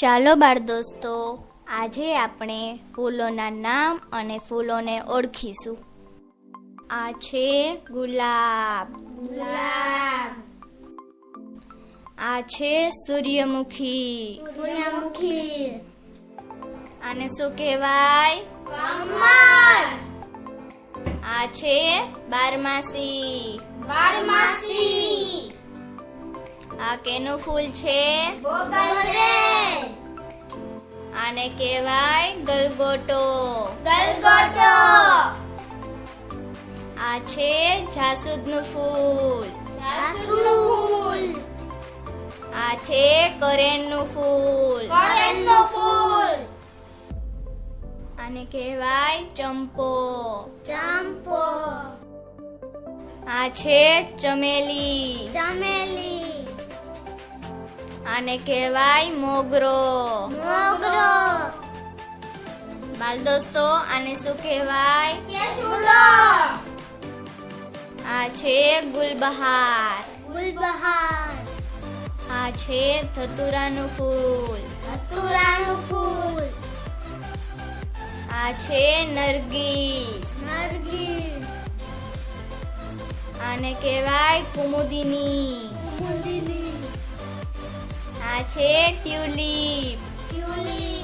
ચાલો બાળ દોસ્તો, આજે આપણે ફૂલોના નામ અને ફૂલોને ઓળખીશું. આ છે ગુલાબ. ગુલાબ. આ છે સૂર્યમુખી. સૂર્યમુખી. આને શું કહેવાય? કમળ. આ છે બારમાસી. બારમાસી. આ કેનું ફૂલ છે? બોગનવેલ. આને કહેવાય ગલગોટો. ગલગોટો. આ છે જાસૂદનું ફૂલ. જાસૂદનું ફૂલ. આ છે કરેણનું ફૂલ. કરેણનું ફૂલ. આને કહેવાય ચંપો. ચંપો. આ છે ચમેલી. ચમેલી. આને કહેવાય મોગરો. મોગરો. બાલ દોસ્તો, આને શું કહેવાય? કેસુડો. આ છે ગુલબહાર. ગુલબહાર. આ છે ધતુરાનું ફૂલ. ધતુરાનું ફૂલ. આ છે નરગીસ. નરગીસ. આને કહેવાય કુમુદિની. કુમુદિની. આ છે ટ્યુલિપ. ટ્યુલિપ.